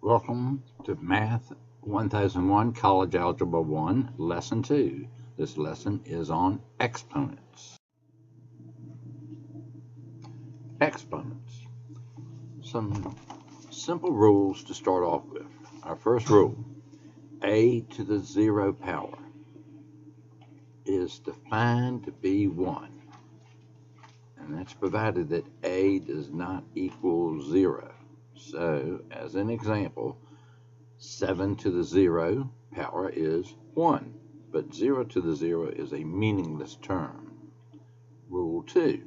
Welcome to Math 1001 College Algebra 1, Lesson 2. This lesson is on exponents. Exponents. Some simple rules to start off with. Our first rule, a to the 0 power is defined to be 1. And that's provided that a does not equal 0. So, as an example, 7 to the 0 power is 1, but 0 to the 0 is a meaningless term. Rule 2,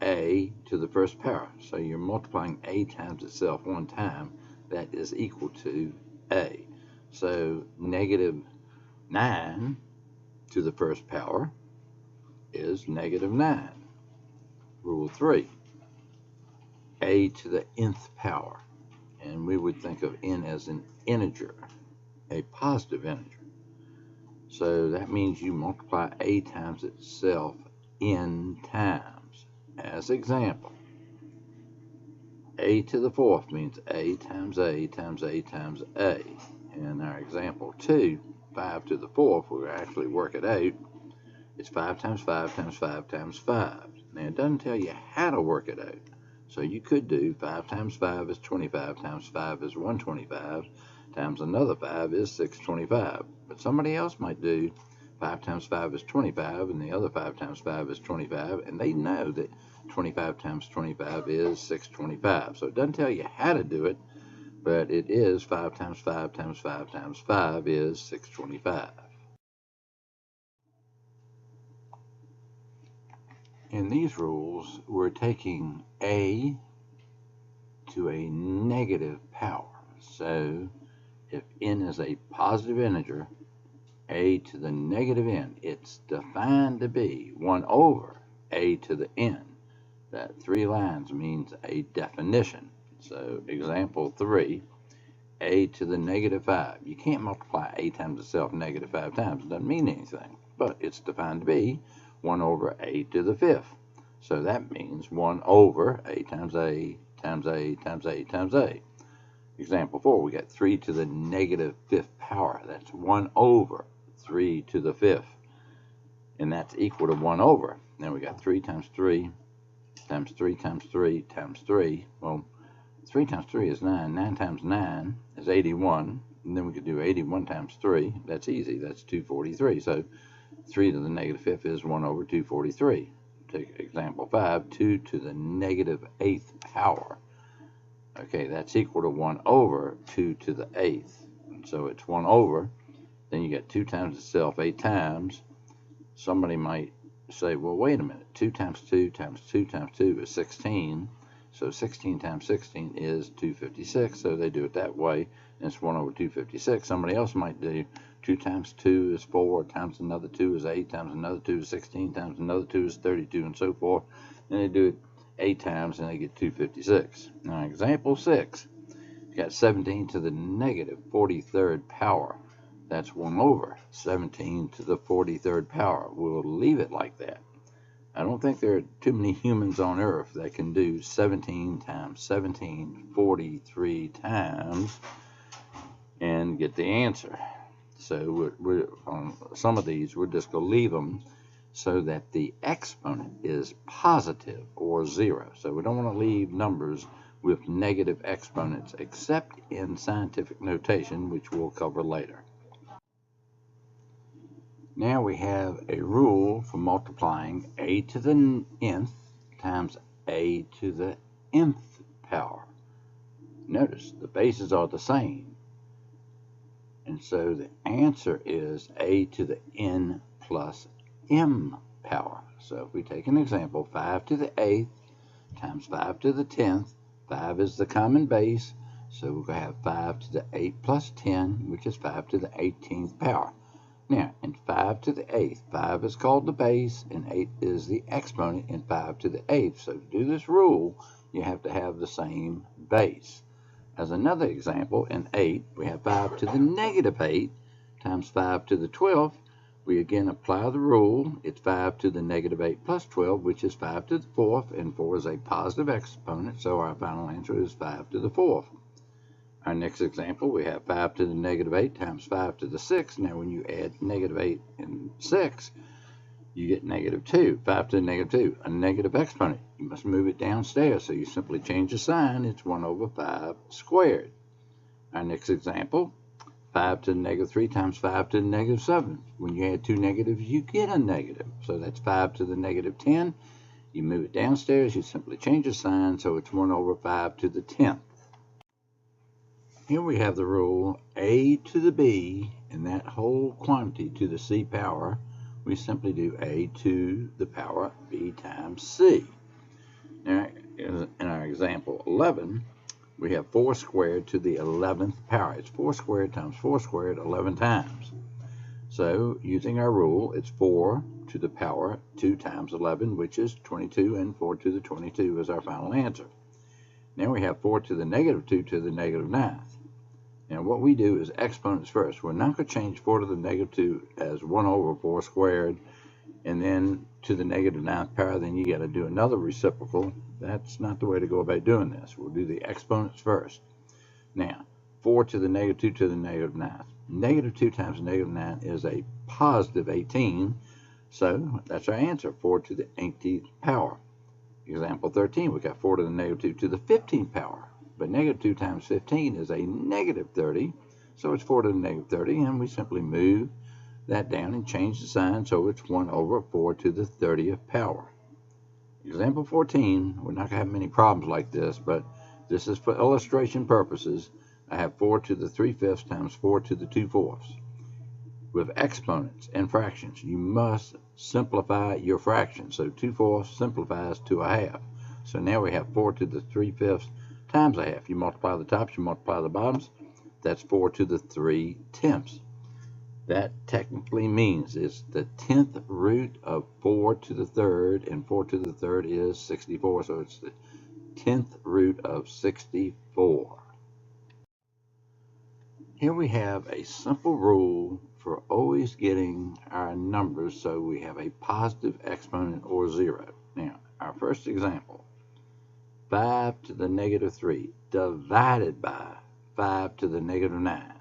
a to the first power. So you're multiplying a times itself one time, that is equal to a. So negative 9 to the first power is negative 9. Rule 3, a to the nth power, and we would think of n as an integer, a positive integer. So that means you multiply a times itself n times. As example, a to the fourth means a times a times a times a. In our example 2, 5 to the fourth, we'll actually work it out. It's 5 times 5 times 5 times 5. Now it doesn't tell you how to work it out. So you could do 5 times 5 is 25 times 5 is 125 times another 5 is 625. But somebody else might do 5 times 5 is 25 and the other 5 times 5 is 25, and they know that 25 times 25 is 625. So it doesn't tell you how to do it, but it is 5 times 5 times 5 times 5 is 625. In these rules, we're taking a to a negative power. So if n is a positive integer, a to the negative n, it's defined to be 1 over a to the n. That 3 lines means a definition. So example 3, a to the negative 5. You can't multiply a times itself negative 5 times. It doesn't mean anything, but it's defined to be 1 over a to the 5th. So that means 1 over a times a times a times a times a. Example 4, we got 3 to the negative 5th power. That's 1 over 3 to the 5th. And that's equal to 1 over. Now we got 3 times 3 times 3 times 3 times 3. Well, 3 times 3 is 9. 9 times 9 is 81. And then we could do 81 times 3. That's easy. That's 243. So 3 to the negative 5th is 1 over 243. Take example 5, 2 to the negative 8th power. Okay, that's equal to 1 over 2 to the 8th. And so it's 1 over. Then you get 2 times itself 8 times. Somebody might say, well, wait a minute. 2 times 2 times 2 times 2 is 16. So 16 times 16 is 256. So they do it that way. And it's 1 over 256. Somebody else might do 2 times 2 is 4, times another 2 is 8, times another 2 is 16, times another 2 is 32, and so forth. And they do it 8 times, and they get 256. Now, example 6, you got 17 to the negative 43rd power. That's 1 over 17 to the 43rd power. We'll leave it like that. I don't think there are too many humans on Earth that can do 17 times 17 43 times and get the answer. So we're on some of these, we're just going to leave them so that the exponent is positive or 0. So we don't want to leave numbers with negative exponents except in scientific notation, which we'll cover later. Now we have a rule for multiplying a to the nth times a to the nth power. Notice the bases are the same. And so the answer is a to the n plus m power. So if we take an example, 5 to the 8th times 5 to the 10th, 5 is the common base, so we're going to have 5 to the 8 plus 10, which is 5 to the 18th power. Now, in 5 to the 8th, 5 is called the base, and 8 is the exponent in 5 to the 8th. So to do this rule, you have to have the same base. As another example, in 8, we have 5 to the negative 8 times 5 to the 12th. We again apply the rule. It's 5 to the negative 8 plus 12, which is 5 to the 4th, and 4 is a positive exponent, so our final answer is 5 to the 4th. Our next example, we have 5 to the negative 8 times 5 to the 6. Now when you add negative 8 and 6, you get negative 2. 5 to the negative 2, a negative exponent. You must move it downstairs, so you simply change the sign. It's 1 over 5 squared. Our next example, 5 to the negative 3 times 5 to the negative 7. When you add two negatives, you get a negative. So that's 5 to the negative 10. You move it downstairs, you simply change the sign, so it's 1 over 5 to the 10th. Here we have the rule a to the b, and that whole quantity to the c power, we simply do a to the power b times c. Now, in our example 11, we have 4 squared to the 11th power. It's 4 squared times 4 squared 11 times. So, using our rule, it's 4 to the power 2 times 11, which is 22, and 4 to the 22 is our final answer. Now we have 4 to the negative 2 to the negative 9th. Now what we do is exponents first. We're not going to change 4 to the negative 2 as 1 over 4 squared, and then to the negative 9th power, then you got to do another reciprocal. That's not the way to go about doing this. We'll do the exponents first. Now, 4 to the negative 2 to the negative 9th. Negative 2 times negative 9 is a positive 18, so that's our answer, 4 to the 18th power. Example 13, we got 4 to the negative 2 to the 15th power. But negative 2 times 15 is a negative 30, so it's 4 to the negative 30, and we simply move that down and change the sign, so it's 1 over 4 to the 30th power. Example 14, we're not going to have many problems like this, but this is for illustration purposes. I have 4 to the 3/5 times 4 to the 2/4. With exponents and fractions, you must simplify your fraction. So 2/4 simplifies to 1/2. So now we have 4 to the 3/5 times 1/2. You multiply the tops, you multiply the bottoms. That's 4 to the 3/10. That technically means it's the 10th root of 4 to the 3rd, and 4 to the 3rd is 64, so it's the 10th root of 64. Here we have a simple rule for always getting our numbers so we have a positive exponent or 0. Now, our first example, 5 to the negative 3 divided by 5 to the negative 9.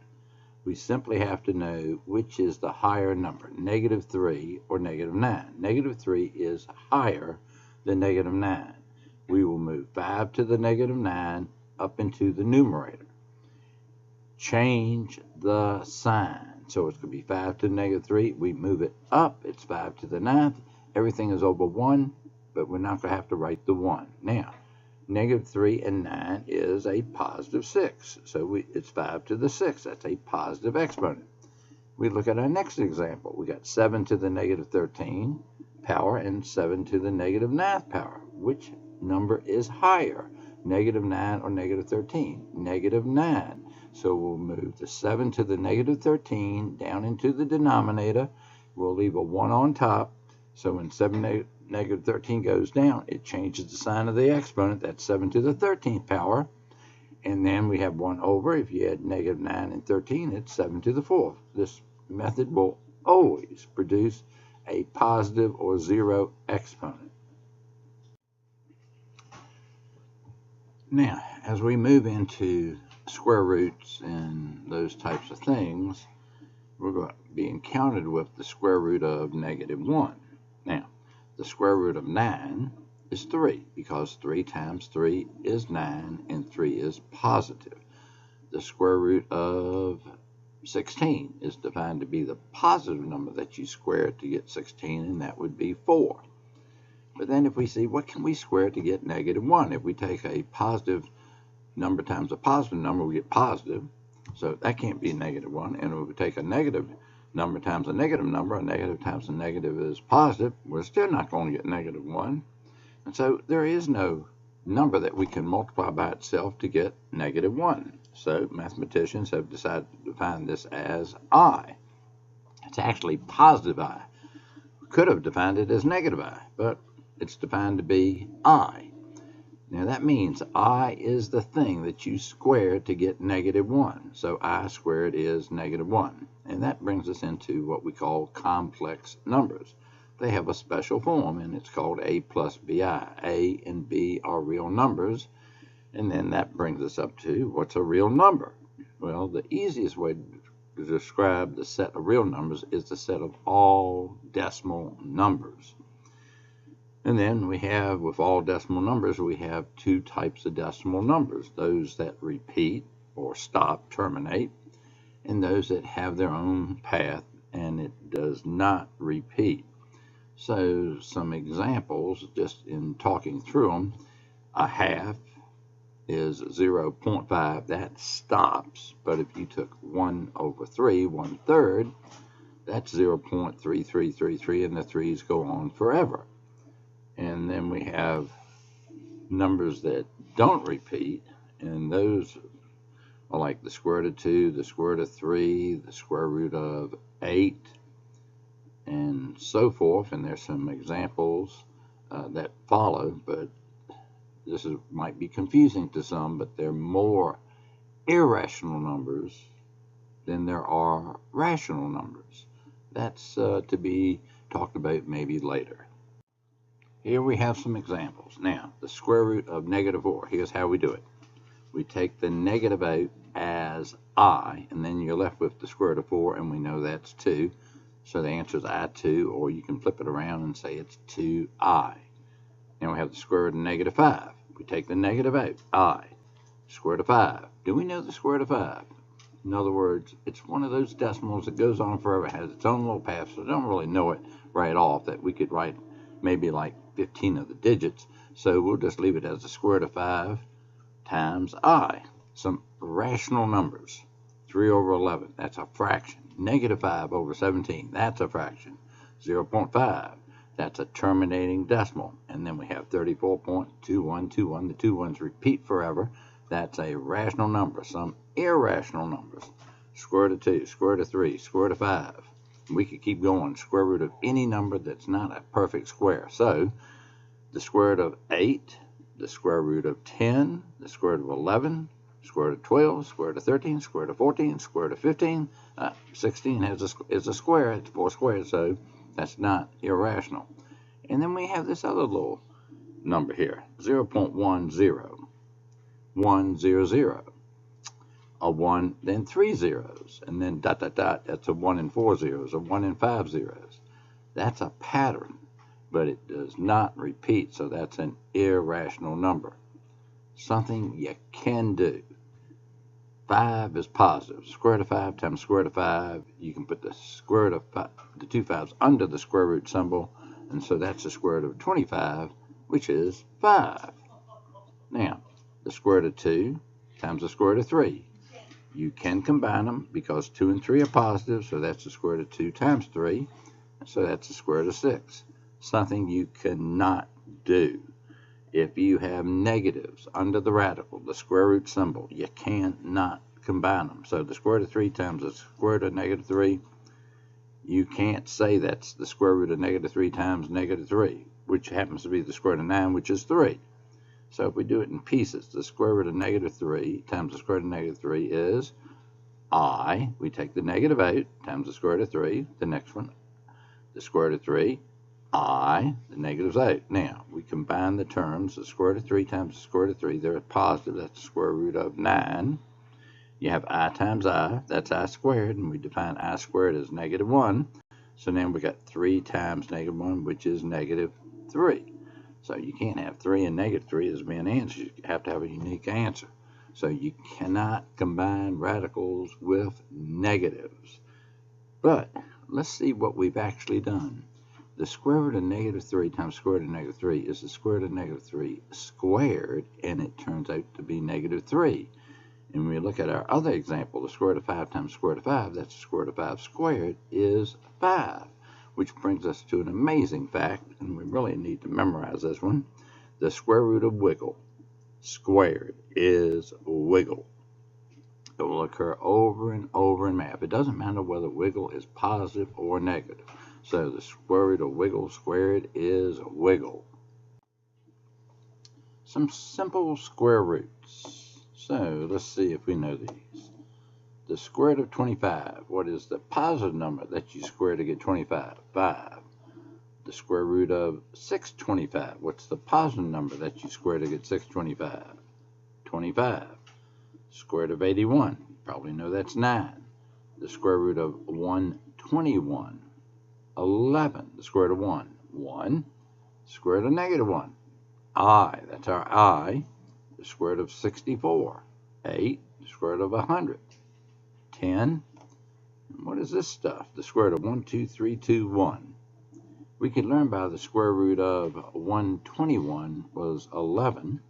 We simply have to know which is the higher number, negative 3 or negative 9. Negative 3 is higher than negative 9. We will move 5 to the negative 9 up into the numerator. Change the sign. So it's going to be 5 to the negative 3. We move it up. It's 5 to the 9th. Everything is over 1, but we're not going to have to write the 1. Now, negative 3 and 9 is a positive 6. So it's 5 to the 6th. That's a positive exponent. We look at our next example. We got 7 to the negative 13 power and 7 to the negative 9th power. Which number is higher, negative 9 or negative 13? Negative 9. So we'll move the 7 to the negative 13 down into the denominator. We'll leave a 1 on top. So when 7 negative 13 goes down, it changes the sign of the exponent. That's 7 to the 13th power. And then we have 1 over. If you add negative 9 and 13, it's 7 to the 4th. This method will always produce a positive or 0 exponent. Now, as we move into square roots and those types of things, we're going to be encountered with the square root of negative 1. Now, the square root of 9 is 3, because 3 times 3 is 9, and 3 is positive. The square root of 16 is defined to be the positive number that you square to get 16, and that would be 4. But then if we see, what can we square to get negative 1? If we take a positive number times a positive number, we get positive. So that can't be negative 1. And if we take a negative number times a negative number, a negative times a negative is positive, we're still not going to get negative 1. And so there is no number that we can multiply by itself to get negative 1. So mathematicians have decided to define this as I. It's actually positive I. We could have defined it as negative I, but it's defined to be I. Now that means I is the thing that you square to get negative 1. So I squared is negative 1. And that brings us into what we call complex numbers. They have a special form, and it's called A plus BI. A and B are real numbers. And then that brings us up to what's a real number? Well, the easiest way to describe the set of real numbers is the set of all decimal numbers. And then we have, with all decimal numbers, we have two types of decimal numbers: those that repeat or stop, terminate, and those that have their own path and it does not repeat. So some examples, just in talking through them: a half is 0.5, that stops. But if you took 1/3, 1/3, that's 0.3333, and the 3's go on forever. And then we have numbers that don't repeat, and those are like the square root of 2, the square root of 3, the square root of 8, and so forth. And there's some examples that follow, but this might be confusing to some, but there are more irrational numbers than there are rational numbers. That's to be talked about maybe later. Here we have some examples. Now, the square root of -4, here's how we do it. We take the negative out as I, and then you're left with the square root of 4, and we know that's 2. So the answer is I2, or you can flip it around and say it's 2I. Now we have the square root of -5. We take the negative out, I. Square root of 5. Do we know the square root of 5? In other words, it's one of those decimals that goes on forever, has its own little path, so I don't really know it right off, that we could write maybe like 15 of the digits. So we'll just leave it as the square root of 5 times I. Some rational numbers. 3/11, that's a fraction. -5/17, that's a fraction. 0.5, that's a terminating decimal. And then we have 34.2121. The 2 ones repeat forever. That's a rational number. Some irrational numbers. Square root of 2, square root of 3, square root of 5. We could keep going. Square root of any number that's not a perfect square. So the square root of 8, the square root of 10, the square root of 11, square root of 12, square root of 13, square root of 14, square root of 15. 16 is a square. It's 4 squares, so that's not irrational. And then we have this other little number here, 0.10, 100. A 1, then 3 zeros, and then ... That's a 1 and 4 zeros, a 1 and 5 zeros. That's a pattern, but it does not repeat, so that's an irrational number. Something you can do. 5 is positive. Square root of 5 times square root of 5. You can put the square root of 5, the 2 5's under the square root symbol, and so that's the square root of 25, which is 5. Now, the square root of 2 times the square root of 3. You can combine them because 2 and 3 are positive, so that's the square root of 2 times 3, so that's the square root of 6. Something you cannot do. If you have negatives under the radical, the square root symbol, you cannot combine them. So the square root of 3 times the square root of -3, you can't say that's the square root of -3 times -3, which happens to be the square root of 9, which is 3. So if we do it in pieces, the square root of -3 times the square root of -3 is I. We take the negative out times the square root of 3. The next one, the square root of 3, I. The negative's out. Now, we combine the terms. The square root of 3 times the square root of 3, they're positive. That's the square root of 9. You have I times I. That's I squared, and we define I squared as -1. So now we got 3 times -1, which is -3. So you can't have 3 and -3 as being answers. You have to have a unique answer. So you cannot combine radicals with negatives. But let's see what we've actually done. The square root of -3 times square root of -3 is the square root of -3 squared, and it turns out to be -3. And when we look at our other example, the square root of 5 times square root of 5, that's the square root of 5 squared, is 5. Which brings us to an amazing fact, and we really need to memorize this one. The square root of wiggle squared is wiggle. It will occur over and over in math. It doesn't matter whether wiggle is positive or negative. So the square root of wiggle squared is wiggle. Some simple square roots. So let's see if we know these. The square root of 25. What is the positive number that you square to get 25? 5. The square root of 625. What's the positive number that you square to get 625? 25. Square root of 81, you probably know that's 9. The square root of 121, 11. The square root of 1, 1. Square root of negative 1, I, that's our I. The square root of 64, 8. The square root of 100, 10. And what is this stuff? The square root of 1, 2, 3, 2, 1. We could learn by the square root of 121 was 11.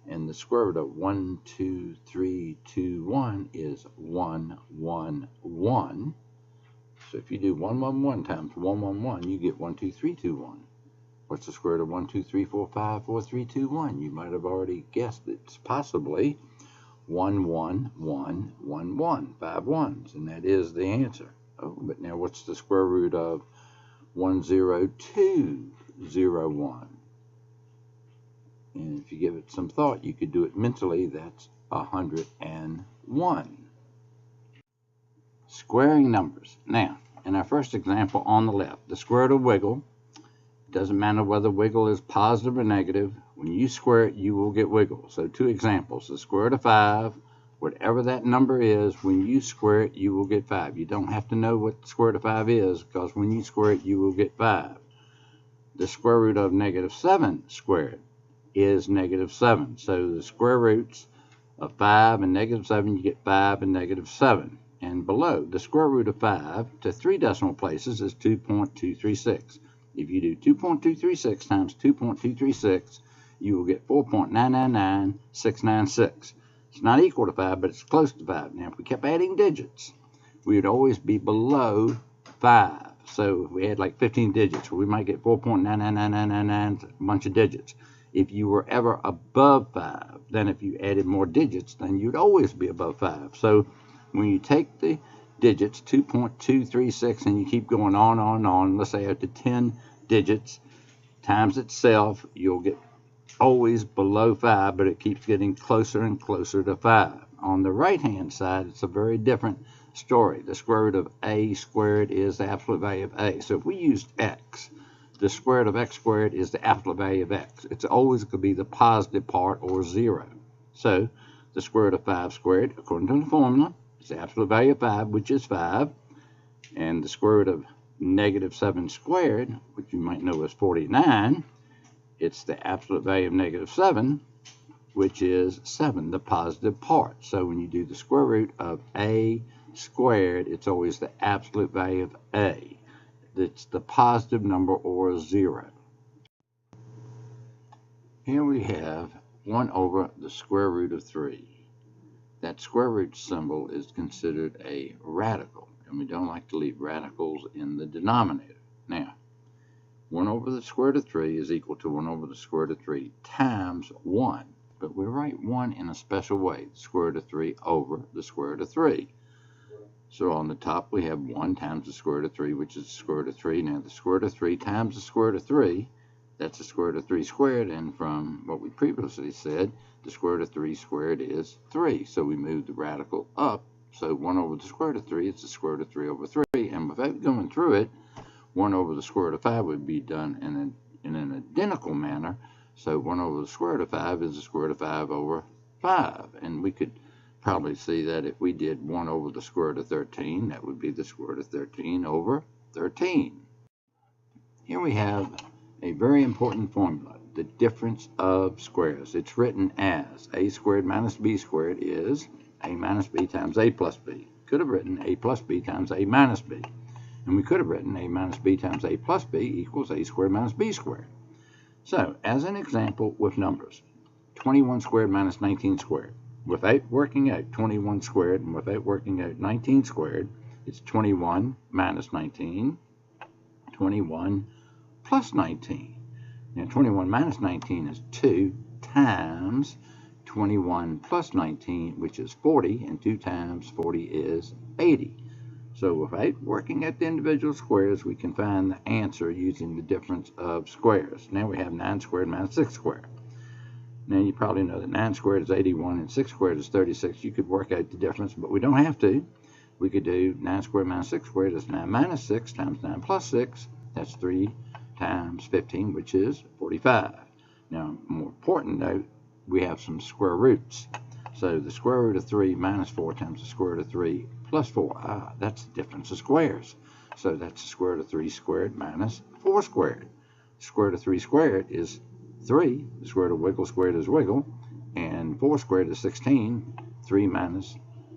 And the square root of 1, 2, 3, 2, 1 is 1, 1, 1. So if you do 1, 1, 1 times 1, 1, 1, you get 1, 2, 3, 2, 1. What's the square root of 1, 2, 3, 4, 5, 4, 3, 2, 1? You might have already guessed it's possibly 1, 1, 1, 1, 1. 5 ones, and that is the answer. Oh, but now what's the square root of 1, 0, 2, 0, 1? And if you give it some thought, you could do it mentally. That's 101. Squaring numbers. Now, in our first example on the left, the square root of wiggle. Doesn't matter whether wiggle is positive or negative. When you square it, you will get wiggle. So 2 examples. The square root of 5, whatever that number is, when you square it, you will get 5. You don't have to know what the square root of 5 is, because when you square it, you will get 5. The square root of negative 7 squared is negative 7. So the square roots of 5 and negative 7, you get 5 and negative 7. And below, the square root of 5 to 3 decimal places is 2.236. If you do 2.236 times 2.236, you will get 4.999696. It's not equal to 5, but it's close to 5. Now, if we kept adding digits, we would always be below 5. So if we had like 15 digits, we might get 4.999999, a bunch of digits. If you were ever above 5, then if you added more digits, then you'd always be above 5. So when you take the digits, 2.236, and you keep going on, let's say up to 10 digits times itself, you'll get always below 5, but it keeps getting closer and closer to 5. On the right-hand side, it's a very different story. The square root of a squared is the absolute value of a. So if we used x, the square root of x squared is the absolute value of x. It's always going to be the positive part, or 0. So the square root of 5 squared, according to the formula, is the absolute value of 5, which is 5. And the square root of negative 7 squared, which you might know is 49, it's the absolute value of negative 7, which is 7, the positive part. So when you do the square root of a squared, it's always the absolute value of a. It's the positive number, or 0. Here we have 1 over the square root of 3. That square root symbol is considered a radical, and we don't like to leave radicals in the denominator. Now, 1 over the square root of 3 is equal to 1 over the square root of 3 times 1. But we write 1 in a special way, the square root of 3 over the square root of 3. So on the top we have 1 times the square root of 3, which is the square root of 3. Now the square root of 3 times the square root of 3, that's the square root of 3 squared. And from what we previously said, the square root of 3 squared is 3. So we move the radical up. So 1 over the square root of 3 is the square root of 3 over 3. And without going through it, 1 over the square root of 5 would be done in an identical manner. So 1 over the square root of 5 is the square root of 5 over 5. And we could probably see that if we did 1 over the square root of 13, that would be the square root of 13 over 13. Here we have a very important formula, the difference of squares. It's written as a squared minus b squared is a minus b times a plus b. Could have written a plus b times a minus b. And we could have written a minus b times a plus b equals a squared minus b squared. So, as an example with numbers, 21 squared minus 19 squared. Without working out 21 squared and without working out 19 squared, it's 21 minus 19, 21 plus 19. Now 21 minus 19 is 2 times 21 plus 19, which is 40, and 2 times 40 is 80. So without working at the individual squares, we can find the answer using the difference of squares. Now we have 9 squared minus 6 squared. Now you probably know that 9 squared is 81 and 6 squared is 36. You could work out the difference, but we don't have to. We could do 9 squared minus 6 squared is 9 minus 6 times 9 plus 6. That's 3 times 15, which is 45. Now, more important note, we have some square roots. So the square root of 3 minus 4 times the square root of 3 plus 4. That's the difference of squares. So that's the square root of 3 squared minus 4 squared. The square root of 3 squared is 3. The square root of wiggle squared is wiggle. And 4 squared is 16. 3 minus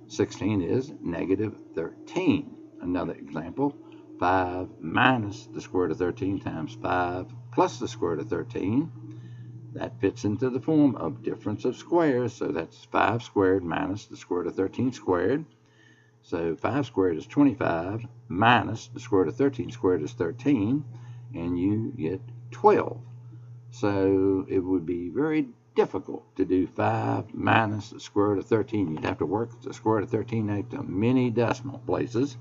16 is negative 13. Another example, 5 minus the square root of 13 times 5 plus the square root of 13. That fits into the form of difference of squares. So that's 5 squared minus the square root of 13 squared. So 5 squared is 25 minus the square root of 13 squared is 13. And you get 12. So it would be very difficult to do 5 minus the square root of 13. You'd have to work the square root of 13 out to many decimal places.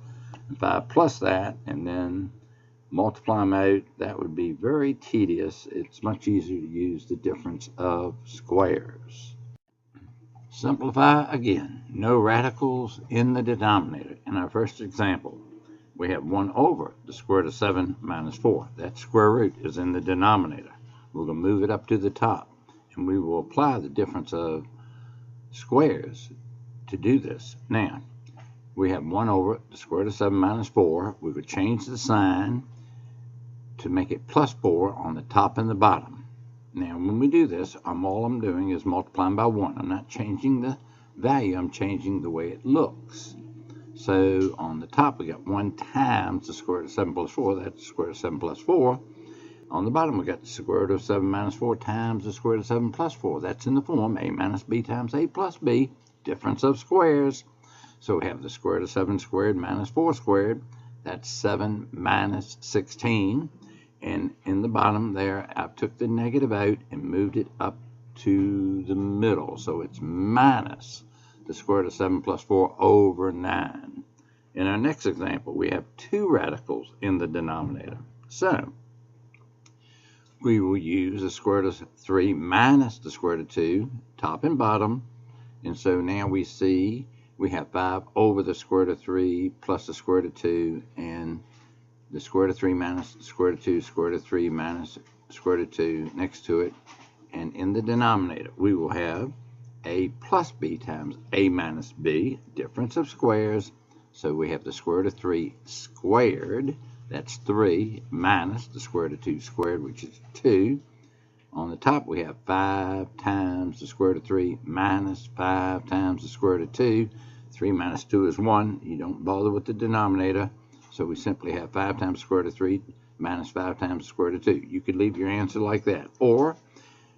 And 5 plus that, and then multiply them out. That would be very tedious. It's much easier to use the difference of squares. Simplify again. No radicals in the denominator. In our first example, we have 1 over the square root of 7 minus 4. That square root is in the denominator. We're going to move it up to the top, and we will apply the difference of squares to do this. Now, we have 1 over the square root of 7 minus 4. We would change the sign to make it plus 4 on the top and the bottom. Now, when we do this, all I'm doing is multiplying by 1. I'm not changing the value. I'm changing the way it looks. So, on the top, we got 1 times the square root of 7 plus 4. That's the square root of 7 plus 4. On the bottom, we got the square root of 7 minus 4 times the square root of 7 plus 4. That's in the form a minus b times a plus b, difference of squares. So we have the square root of 7 squared minus 4 squared. That's 7 minus 16. And in the bottom there, I took the negative out and moved it up to the middle. So it's minus the square root of 7 plus 4 over 9. In our next example, we have 2 radicals in the denominator. So we will use the square root of 3 minus the square root of 2, top and bottom. And so now we see we have 5 over the square root of 3 plus the square root of 2, and the square root of 3 minus the square root of 2, square root of 3 minus the square root of 2 next to it. And in the denominator, we will have a plus b times a minus b, difference of squares. So we have the square root of 3 squared. That's 3 minus the square root of 2 squared, which is 2. On the top, we have 5 times the square root of 3 minus 5 times the square root of 2. 3 minus 2 is 1. You don't bother with the denominator. So we simply have 5 times the square root of 3 minus 5 times the square root of 2. You could leave your answer like that. Or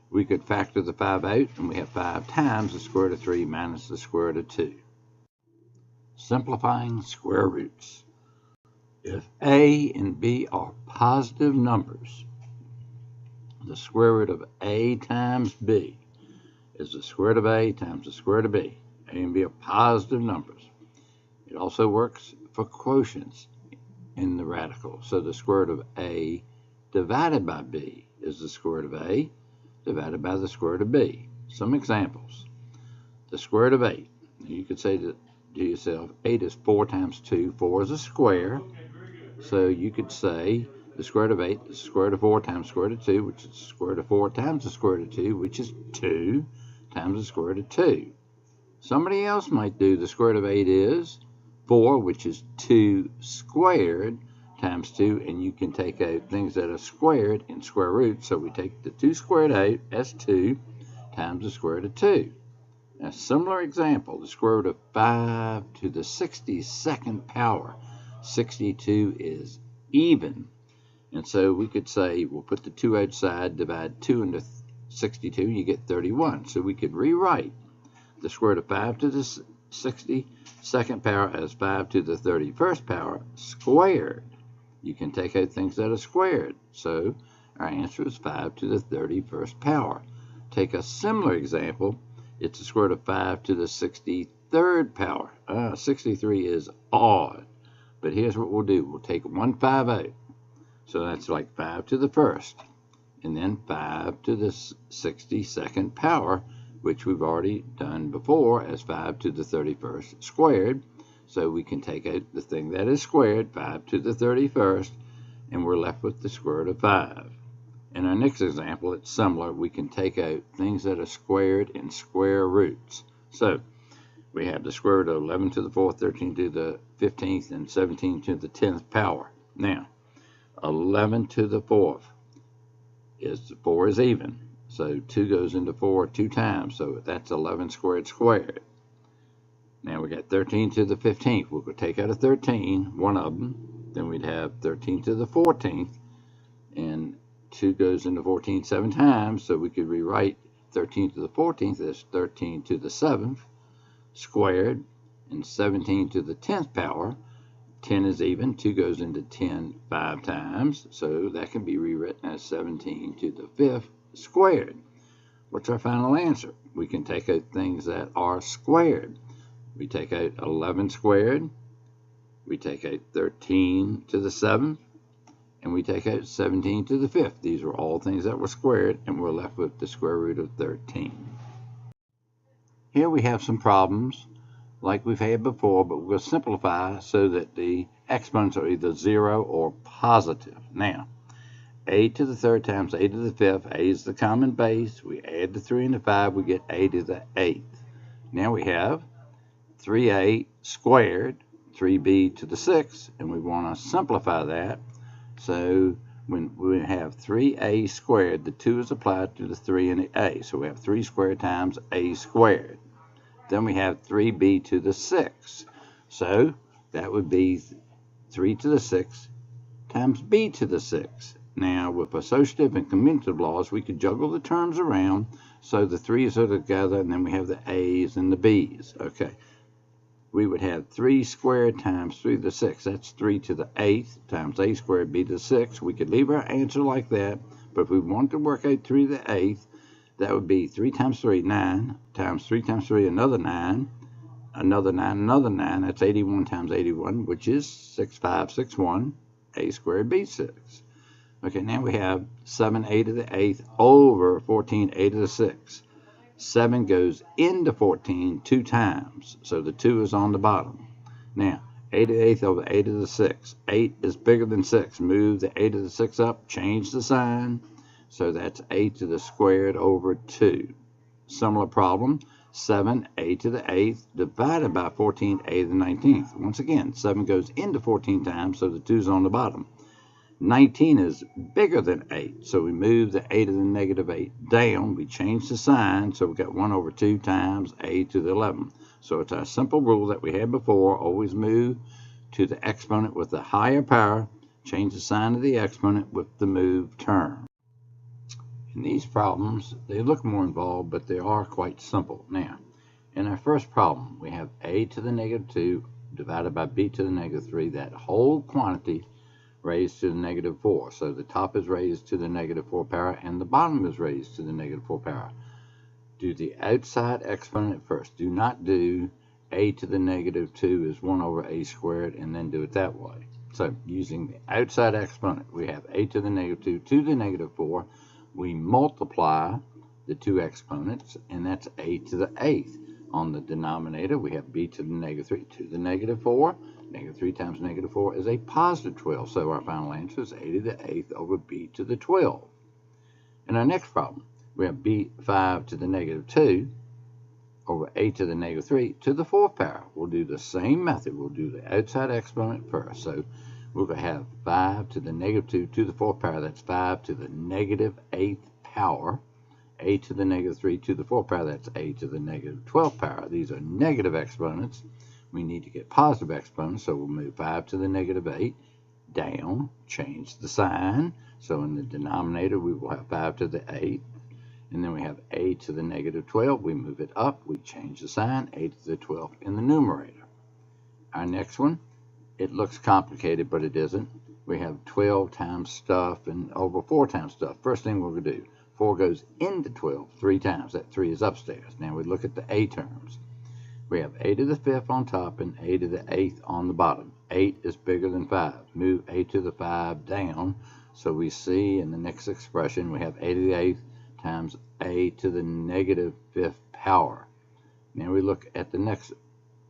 we could factor the 5 out, and we have 5 times the square root of 3 minus the square root of 2. Simplifying square roots. If a and b are positive numbers, the square root of a times b is the square root of a times the square root of b. A and b are positive numbers. It also works for quotients in the radical. So the square root of a divided by b is the square root of a divided by the square root of b. Some examples. The square root of 8. You could say to yourself, 8 is 4 times 2. 4 is a square. So you could say the square root of 8 is the square root of 4 times the square root of 2, which is the square root of 4 times the square root of 2, which is 2 times the square root of 2. Somebody else might do the square root of 8 is 4, which is 2 squared times 2, and you can take out things that are squared in square roots. So we take the 2 squared out as 2 times the square root of 2. A similar example, the square root of 5 to the 62nd power. 62 is even. And so we could say, we'll put the 2 outside, divide 2 into 62, and you get 31. So we could rewrite the square root of 5 to the 62nd power as 5 to the 31st power squared. You can take out things that are squared. So our answer is 5 to the 31st power. Take a similar example. It's the square root of 5 to the 63rd power. 63 is odd. But here's what we'll do. We'll take 1 5 out. So that's like 5 to the 1st. And then 5 to the 62nd power, which we've already done before as 5 to the 31st squared. So we can take out the thing that is squared, 5 to the 31st, and we're left with the square root of 5. In our next example, it's similar. We can take out things that are squared in square roots. So we have the square root of 11 to the 4th, 13 to the 15th, and 17 to the 10th power. Now, 11 to the 4th is 4 is even. So 2 goes into 4 2 times. So that's 11 squared squared. Now we got 13 to the 15th. We'll go take out a 13, one of them. Then we'd have 13 to the 14th. And 2 goes into 14 7 times. So we could rewrite 13 to the 14th as 13 to the 7th squared. And 17 to the 10th power. 10 is even. 2 goes into 10 5 times. So that can be rewritten as 17 to the 5th squared. What's our final answer? We can take out things that are squared. We take out 11 squared, we take out 13 to the 7th, and we take out 17 to the 5th. These are all things that were squared, and we're left with the square root of 13. Here we have some problems like we've had before, but we'll simplify so that the exponents are either 0 or positive. Now, a to the 3rd times a to the 5th, a is the common base. We add the 3 and the 5, we get a to the 8th. Now we have 3a squared, 3b to the 6th, and we want to simplify that. So when we have 3a squared, the 2 is applied to the 3 and the a. So we have 3 squared times a squared. Then we have 3b to the 6th. So that would be 3 to the 6th times b to the 6th. Now, with associative and commutative laws, we could juggle the terms around so the 3's are together, and then we have the a's and the b's. Okay. We would have 3 squared times 3 to the 6th. That's 3 to the 8th times a squared b to the 6th. We could leave our answer like that, but if we want to work out 3 to the 8th, that would be 3 times 3, 9, times 3 times 3, another 9, another 9, another 9. That's 81 times 81, which is 6561, a squared b 6. Okay, now we have 7a to the 8th over 14a to the 6th. 7 goes into 14 2 times, so the 2 is on the bottom. Now, a to the 8th over a to the 6th. 8 is bigger than 6. Move the a to the 6 up, change the sign. So that's a to the squared over 2. Similar problem, 7a to the 8th divided by 14a to the 19th. Once again, 7 goes into 14 times, so the 2 is on the bottom. 19 is bigger than 8, so we move the a to the negative 8 down. We change the sign, so we got 1 over 2 times a to the 11. So it's our simple rule that we had before. Always move to the exponent with the higher power. Change the sign of the exponent with the move term. In these problems, they look more involved, but they are quite simple. Now, in our first problem, we have a to the negative 2 divided by b to the negative 3. That whole quantity raised to the negative 4. So the top is raised to the negative 4 power and the bottom is raised to the negative 4 power. Do the outside exponent first. Do not do a to the negative 2 is 1 over a squared and then do it that way. So using the outside exponent, we have a to the negative 2 to the negative 4. We multiply the two exponents, and that's a to the 8th. On the denominator, we have b to the negative 3 to the negative 4. Negative 3 times negative 4 is a positive 12. So our final answer is a to the 8th over b to the 12. In our next problem, we have b5 to the negative 2 over a to the negative 3 to the 4th power. We'll do the same method. We'll do the outside exponent first. So we're going to have 5 to the negative 2 to the 4th power. That's 5 to the negative 8th power. A to the negative 3 to the 4th power. That's a to the negative 12th power. These are negative exponents. We need to get positive exponents, so we'll move 5 to the negative 8 down, change the sign. So in the denominator, we will have 5 to the 8. And then we have a to the negative 12. We move it up. We change the sign, a to the 12th in the numerator. Our next one, it looks complicated, but it isn't. We have 12 times stuff and over 4 times stuff. First thing we're going to do, 4 goes into 12 3 times. That 3 is upstairs. Now we look at the a terms. We have a to the 5th on top and a to the 8th on the bottom. 8 is bigger than 5. Move a to the 5 down. So we see in the next expression we have a to the 8th times a to the negative 5th power. Now we look at the next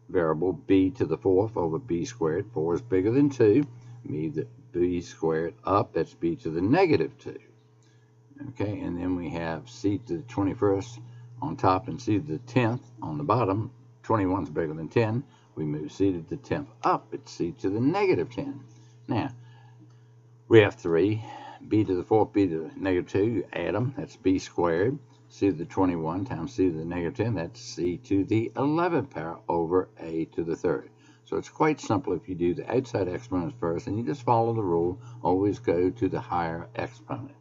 variable, b to the 4th over b squared. 4 is bigger than 2. Move the b squared up. That's b to the negative 2. Okay, and then we have c to the 21st on top and c to the 10th on the bottom. 21 is bigger than 10. We move c to the 10th up. It's c to the negative 10. Now, we have 3. B to the 4th, b to the negative 2. You add them. That's b squared. C to the 21 times c to the negative 10. That's c to the 11th power over a to the 3rd. So it's quite simple if you do the outside exponents first, and you just follow the rule. Always go to the higher exponent.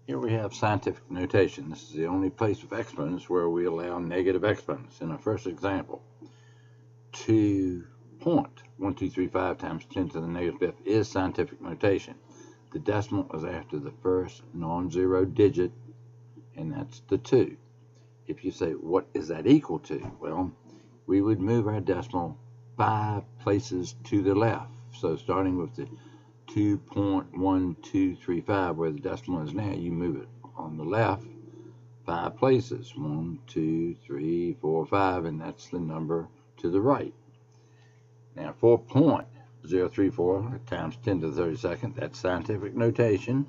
Here we have scientific notation. This is the only place with exponents where we allow negative exponents. In our first example, 2.1235 times 10 to the negative 5th is scientific notation. The decimal is after the first non-zero digit, and that's the 2. If you say, what is that equal to? Well, we would move our decimal 5 places to the left. So starting with the 2.1235, where the decimal is now, you move it on the left 5 places. 1, 2, 3, 4, 5, and that's the number to the right. Now 4.034 times 10 to the 32nd, that's scientific notation.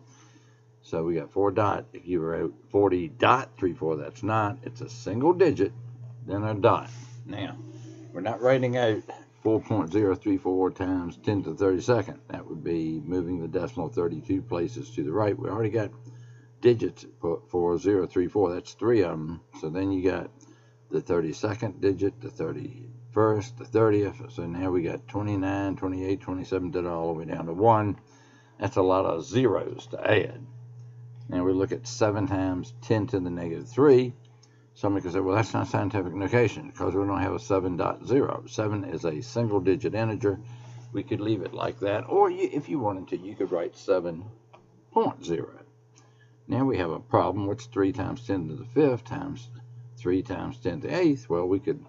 So we got 4 dot. If you wrote 40.34, that's not. It's a single digit, then a dot. Now, we're not writing out 4.034 times 10 to the 32nd. That would be moving the decimal 32 places to the right. We already got digits for 034. That's 3 of them. So then you got the 32nd digit, the 31st, the 30th. So now we got 29, 28, 27, did all the way down to 1. That's a lot of zeros to add. Now we look at 7 times 10 to the negative 3. Somebody could say, well, that's not scientific notation because we don't have a 7.0. 7 is a single digit integer. We could leave it like that. Or if you wanted to, you could write 7.0. Now we have a problem. What's 3 times 10 to the 5th times 3 times 10 to the 8th? Well, we could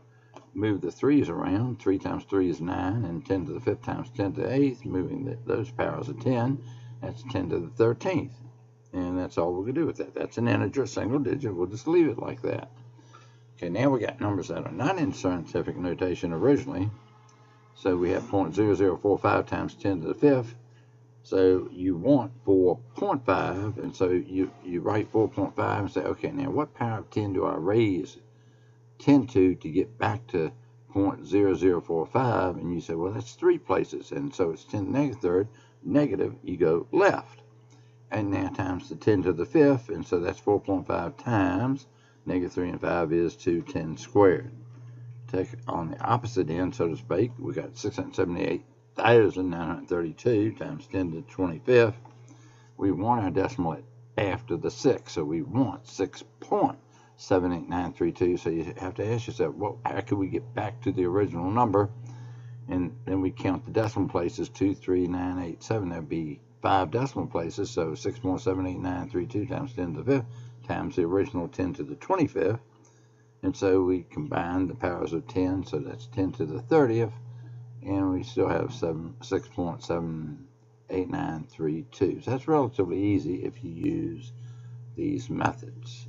move the 3's around. 3 times 3 is 9, and 10 to the 5th times 10 to the 8th, moving those powers of 10. That's 10 to the 13th. And that's all we're going to do with that. That's an integer, single digit. We'll just leave it like that. Okay, now we got numbers that are not in scientific notation originally. So we have 0.0045 times 10 to the 5th. So you want 4.5, and so you write 4.5 and say, okay, now what power of 10 do I raise 10 to get back to 0.0045? And you say, well, that's 3 places, and so it's 10 to the negative 3rd. Negative, you go left. And now times the 10 to the 5th, and so that's 4.5 times negative 3 and 5 is 210 squared. Take it on the opposite end, so to speak, we got 678,932 times 10 to the 25th. We want our decimal after the 6, so we want 6.78932. So you have to ask yourself, well, how can we get back to the original number? And then we count the decimal places, 23987. That'd be 5 decimal places, so 6.78932 times 10 to the 5th times the original 10 to the 25th. And so we combine the powers of 10, so that's 10 to the 30th, and we still have 6.78932. So that's relatively easy if you use these methods.